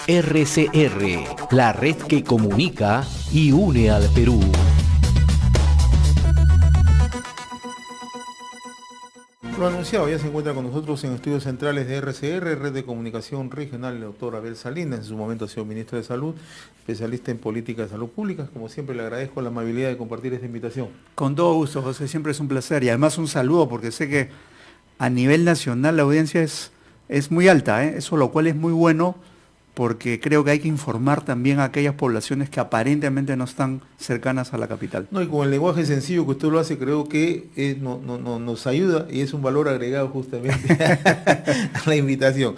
RCR, la red que comunica y une al Perú. Lo anunciado, ya se encuentra con nosotros en estudios centrales de RCR, Red de Comunicación Regional, el doctor Abel Salinas. En su momento ha sido ministro de Salud, especialista en política de salud pública. Como siempre, le agradezco la amabilidad de compartir esta invitación. Con todo gusto, José, siempre es un placer. Y además un saludo, porque sé que a nivel nacional la audiencia es muy alta, eso lo cual es muy bueno, porque creo que hay que informar también a aquellas poblaciones que aparentemente no están cercanas a la capital. No, y con el lenguaje sencillo que usted lo hace, creo que nos ayuda y es un valor agregado justamente a la invitación.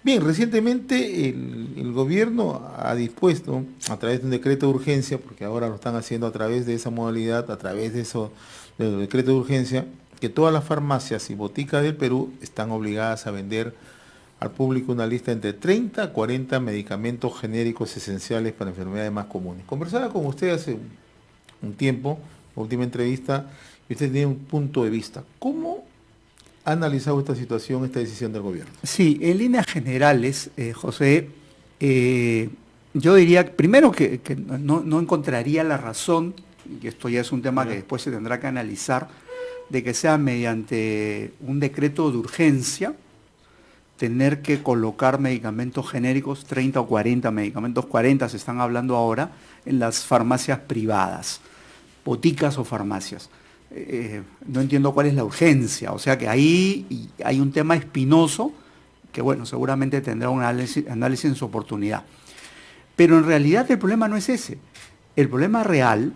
Bien, recientemente el gobierno ha dispuesto, a través de un decreto de urgencia, porque ahora lo están haciendo a través de esa modalidad, a través de eso, del decreto de urgencia, que todas las farmacias y boticas del Perú están obligadas a vender al público una lista entre 30 a 40 medicamentos genéricos esenciales para enfermedades más comunes. Conversaba con usted hace un tiempo, última entrevista, y usted tiene un punto de vista. ¿Cómo ha analizado esta situación, esta decisión del gobierno? Sí, en líneas generales, José, yo diría, primero que no encontraría la razón, y esto ya es un tema que después se tendrá que analizar, de que sea mediante un decreto de urgencia, tener que colocar medicamentos genéricos, 30 o 40 medicamentos, 40 se están hablando ahora, en las farmacias privadas, boticas o farmacias. No entiendo cuál es la urgencia, o sea que ahí hay un tema espinoso que, bueno, seguramente tendrá un análisis en su oportunidad. Pero en realidad el problema no es ese. El problema real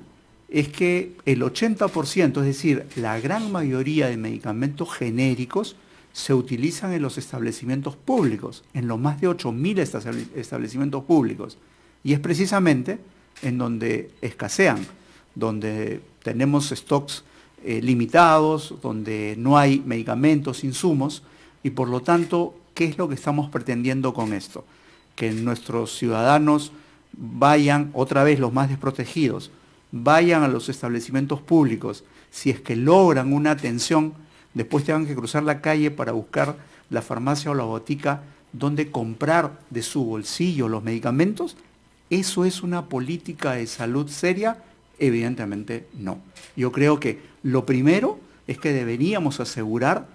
es que el 80%, es decir, la gran mayoría de medicamentos genéricos, se utilizan en los establecimientos públicos, en los más de 8.000 establecimientos públicos. Y es precisamente en donde escasean, donde tenemos stocks limitados, donde no hay medicamentos, insumos, y por lo tanto, ¿qué es lo que estamos pretendiendo con esto? Que nuestros ciudadanos vayan, otra vez los más desprotegidos, vayan a los establecimientos públicos, si es que logran una atención, después tengan que cruzar la calle para buscar la farmacia o la botica donde comprar de su bolsillo los medicamentos. ¿Eso es una política de salud seria? Evidentemente no. Yo creo que lo primero es que deberíamos asegurar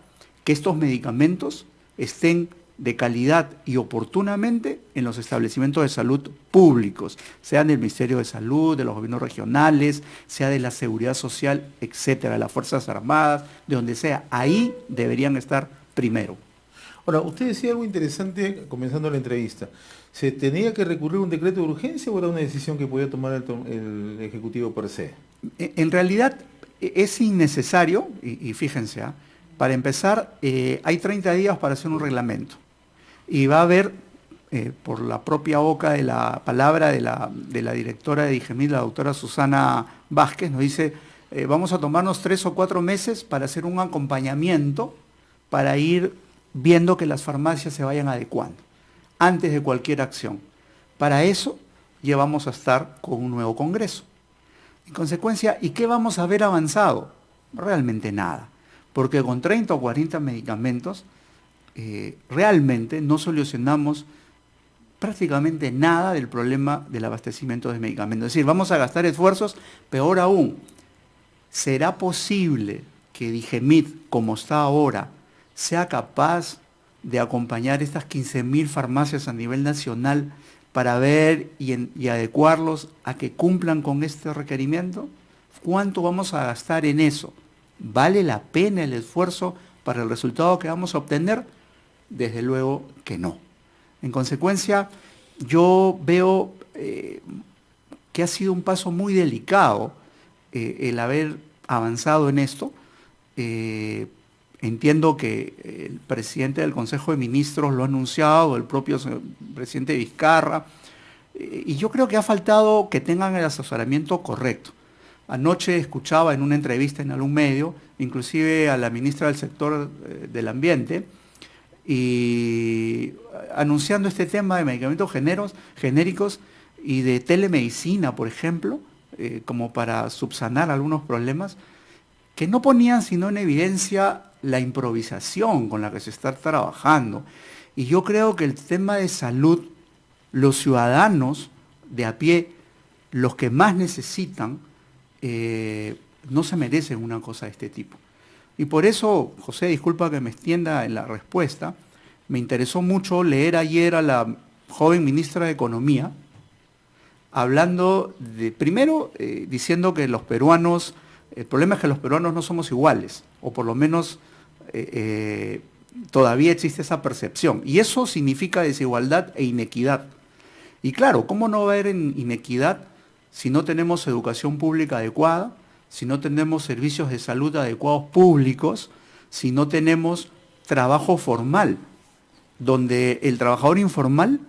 que estos medicamentos estén de calidad y oportunamente en los establecimientos de salud públicos, sean del Ministerio de Salud, de los gobiernos regionales, sea de la Seguridad Social, etcétera, de las Fuerzas Armadas, de donde sea. Ahí deberían estar primero. Ahora, usted decía algo interesante comenzando la entrevista. ¿Se tenía que recurrir a un decreto de urgencia o era una decisión que podía tomar el Ejecutivo per se? En realidad es innecesario, y fíjense, para empezar, hay 30 días para hacer un reglamento. Y va a haber, por la propia boca de la palabra de la directora de Digemid, la doctora Susana Vázquez, nos dice, vamos a tomarnos 3 o 4 meses para hacer un acompañamiento, para ir viendo que las farmacias se vayan adecuando, antes de cualquier acción. Para eso ya vamos a estar con un nuevo Congreso. En consecuencia, ¿y qué vamos a haber avanzado? Realmente nada, porque con 30 o 40 medicamentos, realmente no solucionamos prácticamente nada del problema del abastecimiento de medicamentos. Es decir, vamos a gastar esfuerzos, peor aún, ¿será posible que Digemid, como está ahora, sea capaz de acompañar estas 15.000 farmacias a nivel nacional para ver y adecuarlos a que cumplan con este requerimiento? ¿Cuánto vamos a gastar en eso? ¿Vale la pena el esfuerzo para el resultado que vamos a obtener? Desde luego que no. En consecuencia, yo veo que ha sido un paso muy delicado el haber avanzado en esto. Entiendo que el presidente del Consejo de Ministros lo ha anunciado, el propio presidente Vizcarra, y yo creo que ha faltado que tengan el asesoramiento correcto. Anoche escuchaba en una entrevista en algún medio, inclusive a la ministra del sector del ambiente, y anunciando este tema de medicamentos genéricos y de telemedicina, por ejemplo, como para subsanar algunos problemas, que no ponían sino en evidencia la improvisación con la que se está trabajando. Y yo creo que el tema de salud los ciudadanos de a pie, los que más necesitan, no se merecen una cosa de este tipo. Y por eso, José, disculpa que me extienda en la respuesta, me interesó mucho leer ayer a la joven ministra de Economía, hablando de, primero, diciendo que los peruanos, el problema es que los peruanos no somos iguales, o por lo menos todavía existe esa percepción, y eso significa desigualdad e inequidad. Y claro, ¿cómo no va a haber inequidad si no tenemos educación pública adecuada, si no tenemos servicios de salud adecuados públicos, si no tenemos trabajo formal, donde el trabajador informal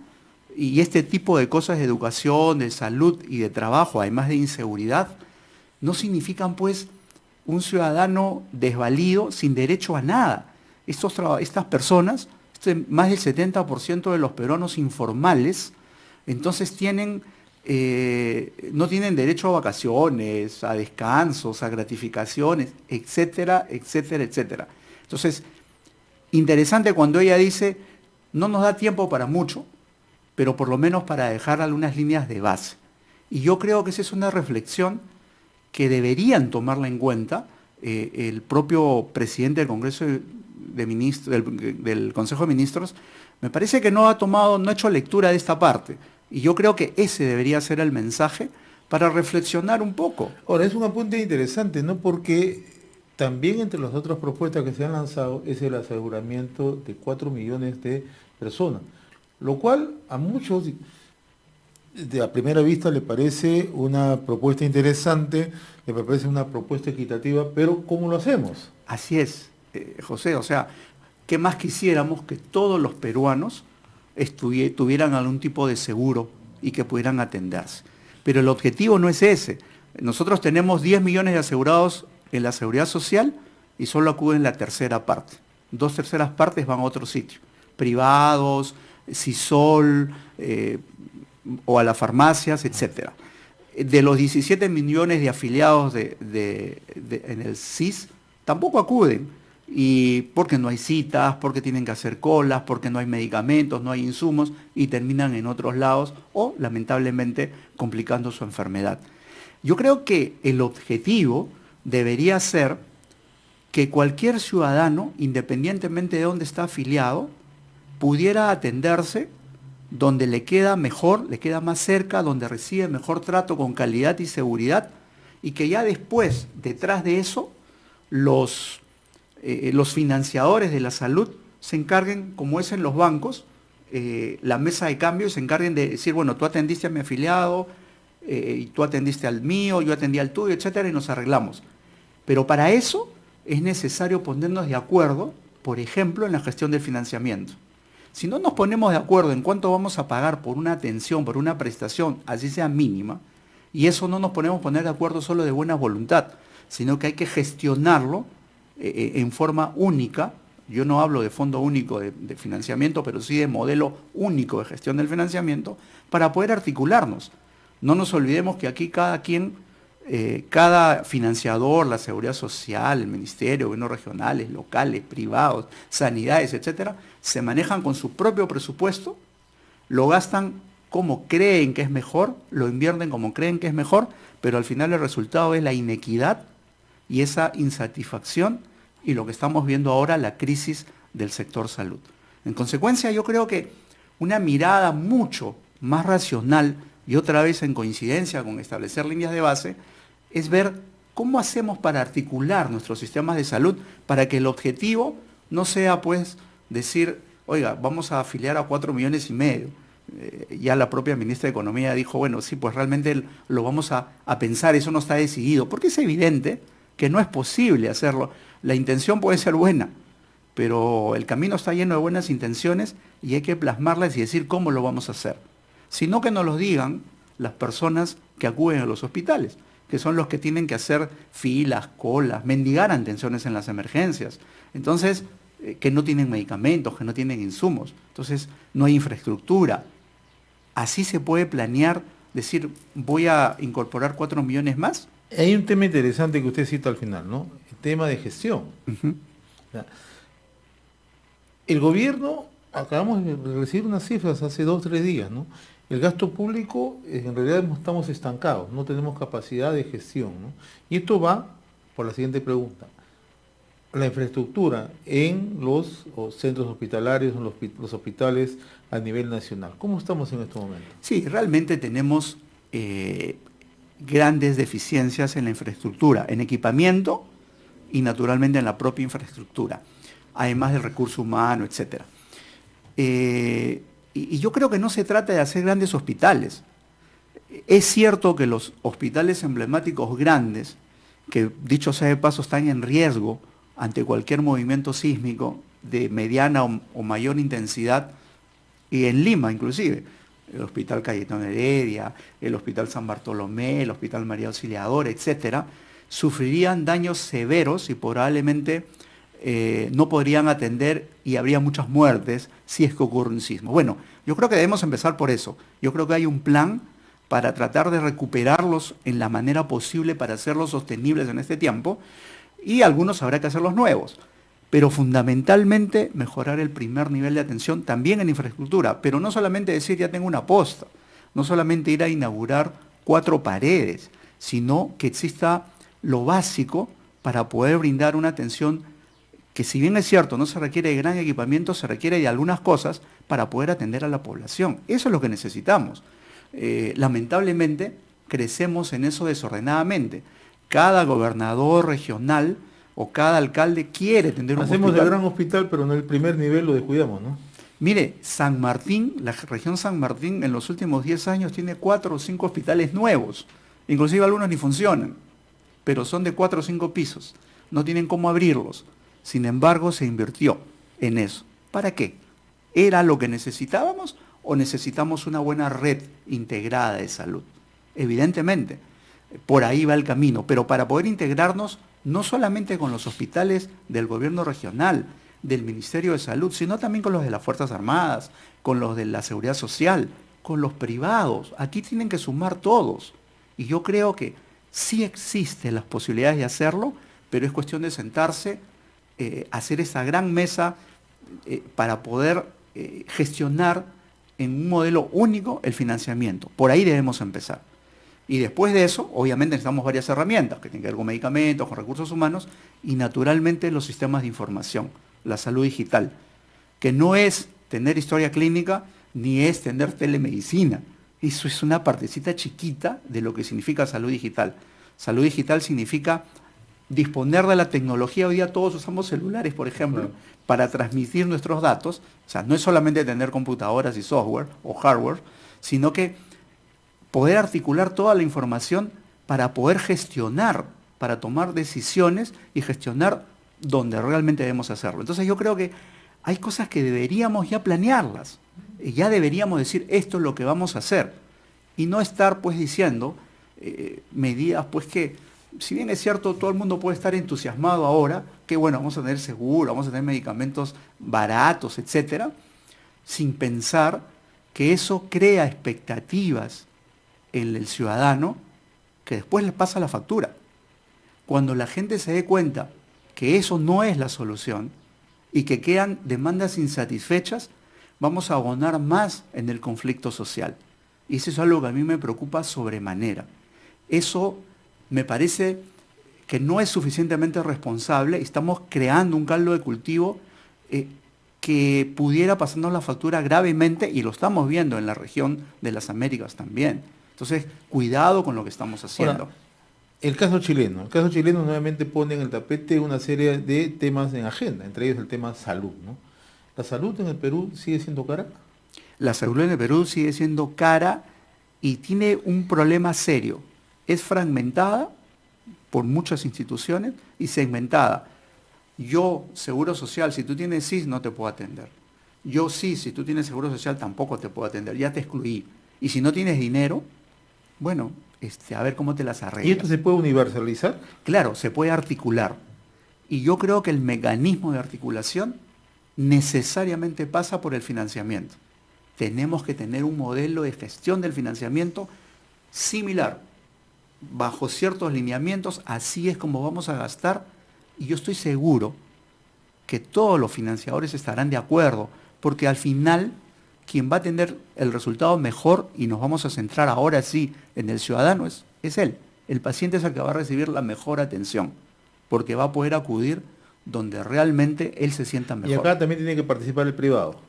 y este tipo de cosas de educación, de salud y de trabajo, además de inseguridad, no significan pues un ciudadano desvalido sin derecho a nada? Estas personas, más del 70% de los peruanos informales, entonces no tienen derecho a vacaciones, a descansos, a gratificaciones, etcétera, etcétera, etcétera. Entonces, interesante cuando ella dice, no nos da tiempo para mucho, pero por lo menos para dejar algunas líneas de base. Y yo creo que esa es una reflexión que deberían tomarla en cuenta el propio presidente del Congreso de Ministros, del Consejo de Ministros. Me parece que no ha hecho lectura de esta parte. Y yo creo que ese debería ser el mensaje para reflexionar un poco. Ahora, es un apunte interesante, ¿no? Porque también entre las otras propuestas que se han lanzado es el aseguramiento de 4 millones de personas, lo cual a muchos de a primera vista le parece una propuesta interesante, le parece una propuesta equitativa, pero ¿cómo lo hacemos? Así es, José, o sea, ¿qué más quisiéramos que todos los peruanos tuvieran algún tipo de seguro y que pudieran atenderse? Pero el objetivo no es ese. Nosotros tenemos 10 millones de asegurados en la seguridad social y solo acuden la tercera parte. 2/3 partes van a otro sitio, privados, CISOL, o a las farmacias, etc. De los 17 millones de afiliados en el SIS, tampoco acuden. Y porque no hay citas, porque tienen que hacer colas, porque no hay medicamentos, no hay insumos y terminan en otros lados o, lamentablemente, complicando su enfermedad. Yo creo que el objetivo debería ser que cualquier ciudadano, independientemente de dónde está afiliado, pudiera atenderse donde le queda mejor, le queda más cerca, donde recibe mejor trato con calidad y seguridad, y que ya después, detrás de eso, los financiadores de la salud se encarguen, como es en los bancos, la mesa de cambio, se encarguen de decir, bueno, tú atendiste a mi afiliado, y tú atendiste al mío, yo atendí al tuyo, etcétera, y nos arreglamos. Pero para eso es necesario ponernos de acuerdo, por ejemplo, en la gestión del financiamiento. Si no nos ponemos de acuerdo en cuánto vamos a pagar por una atención, por una prestación, así sea mínima, y eso no nos podemos poner de acuerdo solo de buena voluntad, sino que hay que gestionarlo en forma única. Yo no hablo de fondo único de financiamiento, pero sí de modelo único de gestión del financiamiento, para poder articularnos. No nos olvidemos que aquí cada financiador, la seguridad social, el ministerio, gobiernos regionales, locales, privados, sanidades, etcétera, se manejan con su propio presupuesto, lo gastan como creen que es mejor, lo invierten como creen que es mejor, pero al final el resultado es la inequidad y esa insatisfacción y lo que estamos viendo ahora, la crisis del sector salud. En consecuencia, yo creo que una mirada mucho más racional y otra vez en coincidencia con establecer líneas de base, es ver cómo hacemos para articular nuestros sistemas de salud para que el objetivo no sea pues decir, oiga, vamos a afiliar a 4,5 millones. Ya la propia ministra de Economía dijo, bueno, sí, pues realmente lo vamos a pensar, eso no está decidido, porque es evidente que no es posible hacerlo. La intención puede ser buena, pero el camino está lleno de buenas intenciones y hay que plasmarlas y decir cómo lo vamos a hacer. Sino que nos lo digan las personas que acuden a los hospitales, que son los que tienen que hacer filas, colas, mendigar atenciones en las emergencias. Entonces, que no tienen medicamentos, que no tienen insumos. Entonces, no hay infraestructura. Así se puede planear, decir, voy a incorporar 4 millones más. Hay un tema interesante que usted cita al final, ¿no? El tema de gestión. Uh-huh. O sea, el gobierno, acabamos de recibir unas cifras hace 2 o 3 días, ¿no? El gasto público, en realidad estamos estancados, no tenemos capacidad de gestión, ¿no? Y esto va por la siguiente pregunta. La infraestructura en los centros hospitalarios, en los hospitales a nivel nacional. ¿Cómo estamos en este momento? Sí, realmente tenemos grandes deficiencias en la infraestructura, en equipamiento y naturalmente en la propia infraestructura, además del recurso humano, etc. Y yo creo que no se trata de hacer grandes hospitales. Es cierto que los hospitales emblemáticos grandes, que dicho sea de paso están en riesgo ante cualquier movimiento sísmico de mediana o mayor intensidad, y en Lima inclusive, el Hospital Cayetano Heredia, el Hospital San Bartolomé, el Hospital María Auxiliadora, etcétera, sufrirían daños severos y probablemente no podrían atender y habría muchas muertes si es que ocurre un sismo. Bueno, yo creo que debemos empezar por eso. Yo creo que hay un plan para tratar de recuperarlos en la manera posible para hacerlos sostenibles en este tiempo, y algunos habrá que hacerlos nuevos. Pero fundamentalmente mejorar el primer nivel de atención también en infraestructura, pero no solamente decir ya tengo una posta, no solamente ir a inaugurar 4 paredes, sino que exista lo básico para poder brindar una atención que, si bien es cierto, no se requiere de gran equipamiento, se requiere de algunas cosas para poder atender a la población. Eso es lo que necesitamos. Lamentablemente crecemos en eso desordenadamente. Cada gobernador regional o cada alcalde quiere tener un Hacemos hospital. el gran hospital, pero en el primer nivel lo descuidamos, ¿no? Mire, San Martín, la región San Martín en los últimos 10 años tiene 4 o 5 hospitales nuevos. Inclusive algunos ni funcionan, pero son de 4 o 5 pisos. No tienen cómo abrirlos. Sin embargo, se invirtió en eso. ¿Para qué? ¿Era lo que necesitábamos o necesitamos una buena red integrada de salud? Evidentemente, por ahí va el camino, pero para poder integrarnos no solamente con los hospitales del gobierno regional, del Ministerio de Salud, sino también con los de las Fuerzas Armadas, con los de la Seguridad Social, con los privados. Aquí tienen que sumar todos. Y yo creo que sí existen las posibilidades de hacerlo, pero es cuestión de sentarse, hacer esa gran mesa para poder gestionar en un modelo único el financiamiento. Por ahí debemos empezar. Y después de eso, obviamente necesitamos varias herramientas que tienen que ver con medicamentos, con recursos humanos y naturalmente los sistemas de información, la salud digital, que no es tener historia clínica ni es tener telemedicina. Eso es una partecita chiquita de lo que significa salud digital. Salud digital significa disponer de la tecnología. Hoy día todos usamos celulares, por ejemplo, para transmitir nuestros datos. O sea, no es solamente tener computadoras y software o hardware, sino que poder articular toda la información para poder gestionar, para tomar decisiones y gestionar donde realmente debemos hacerlo. Entonces yo creo que hay cosas que deberíamos ya planearlas. Ya deberíamos decir esto es lo que vamos a hacer. Y no estar pues diciendo medidas pues que, si bien es cierto, todo el mundo puede estar entusiasmado ahora, que bueno, vamos a tener seguro, vamos a tener medicamentos baratos, etcétera, sin pensar que eso crea expectativas en el ciudadano que después les pasa la factura. Cuando la gente se dé cuenta que eso no es la solución y que quedan demandas insatisfechas, vamos a abonar más en el conflicto social. Y eso es algo que a mí me preocupa sobremanera. Eso me parece que no es suficientemente responsable. Estamos creando un caldo de cultivo que pudiera pasarnos la factura gravemente, y lo estamos viendo en la región de las Américas también. Entonces, cuidado con lo que estamos haciendo. Ahora, el caso chileno nuevamente pone en el tapete una serie de temas en agenda, entre ellos el tema salud, ¿no? ¿La salud en el Perú sigue siendo cara? La salud en el Perú sigue siendo cara y tiene un problema serio. Es fragmentada por muchas instituciones y segmentada. Yo, Seguro Social, si tú tienes SIS, no te puedo atender. Yo sí, si tú tienes Seguro Social, tampoco te puedo atender. Ya te excluí. Y si no tienes dinero, bueno, a ver cómo te las arreglas. ¿Y esto se puede universalizar? Claro, se puede articular. Y yo creo que el mecanismo de articulación necesariamente pasa por el financiamiento. Tenemos que tener un modelo de gestión del financiamiento similar, bajo ciertos lineamientos. Así es como vamos a gastar, y yo estoy seguro que todos los financiadores estarán de acuerdo, porque al final quien va a tener el resultado mejor, y nos vamos a centrar ahora sí en el ciudadano, es él. El paciente es el que va a recibir la mejor atención, porque va a poder acudir donde realmente él se sienta mejor. Y acá también tiene que participar el privado.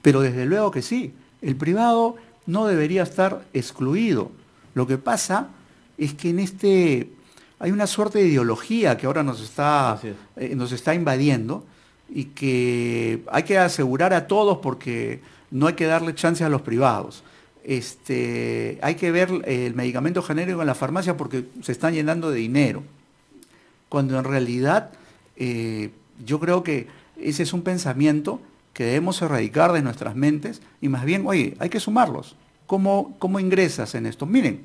Pero desde luego que sí, el privado no debería estar excluido. Lo que pasa es que hay una suerte de ideología que ahora nos está invadiendo, y que hay que asegurar a todos porque no hay que darle chance a los privados. Hay que ver el medicamento genérico en la farmacia porque se están llenando de dinero. Cuando en realidad yo creo que ese es un pensamiento que debemos erradicar de nuestras mentes y más bien, oye, hay que sumarlos. ¿Cómo ingresas en esto? Miren,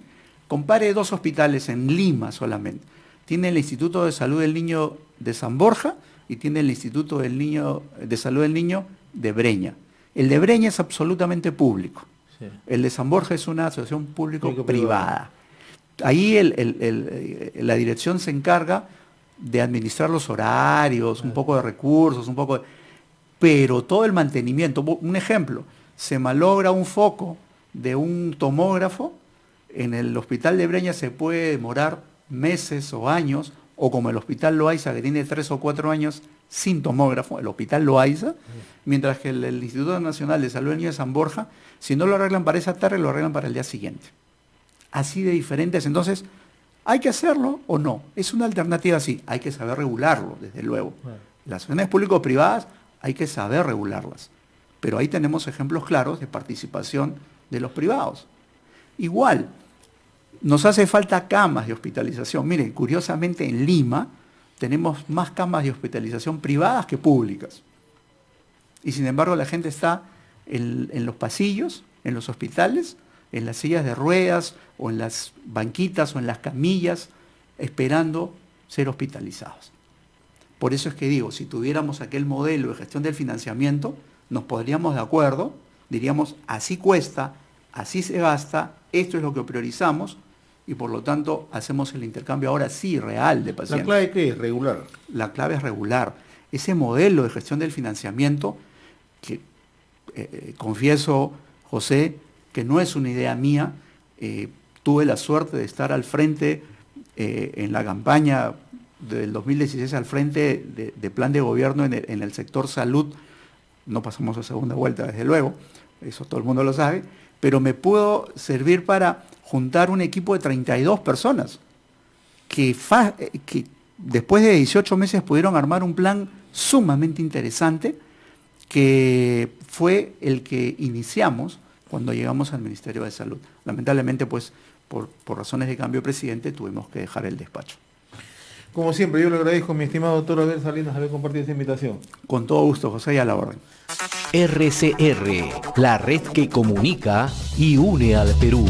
compare 2 hospitales en Lima solamente. Tiene el Instituto de Salud del Niño de San Borja y tiene el Instituto de Salud del Niño de Breña. El de Breña es absolutamente público. Sí. El de San Borja es una asociación público-privada. Ahí la dirección se encarga de administrar los horarios, un poco de recursos, pero todo el mantenimiento. Un ejemplo, se malogra un foco de un tomógrafo, en el hospital de Breña se puede demorar meses o años, o como el hospital Loaiza, que tiene 3 o 4 años sin tomógrafo, el hospital Loaiza, mientras que el Instituto Nacional de Salud del Niño de San Borja, si no lo arreglan para esa tarde, lo arreglan para el día siguiente. Así de diferentes. Entonces, ¿hay que hacerlo o no? Es una alternativa, sí, hay que saber regularlo, desde luego. Las asociaciones público-privadas hay que saber regularlas, pero ahí tenemos ejemplos claros de participación de los privados. Igual, nos hace falta camas de hospitalización. Miren, curiosamente en Lima tenemos más camas de hospitalización privadas que públicas. Y sin embargo la gente está en los pasillos, en los hospitales, en las sillas de ruedas, o en las banquitas, o en las camillas, esperando ser hospitalizados. Por eso es que digo, si tuviéramos aquel modelo de gestión del financiamiento, nos pondríamos de acuerdo, diríamos, así cuesta, así se gasta, esto es lo que priorizamos, y por lo tanto hacemos el intercambio ahora sí real de pacientes. ¿La clave qué es? Regular. La clave es regular. Ese modelo de gestión del financiamiento, que confieso, José, que no es una idea mía, tuve la suerte de estar al frente en la campaña del 2016, al frente de plan de gobierno en el sector salud. No pasamos a segunda vuelta, desde luego, eso todo el mundo lo sabe, pero me pudo servir para juntar un equipo de 32 personas que después de 18 meses pudieron armar un plan sumamente interesante, que fue el que iniciamos cuando llegamos al Ministerio de Salud. Lamentablemente, pues, por razones de cambio de presidente, tuvimos que dejar el despacho. Como siempre, yo le agradezco, mi estimado doctor Abel Salinas, haber compartido esta invitación. Con todo gusto, José, y a la orden. RCR, la red que comunica y une al Perú.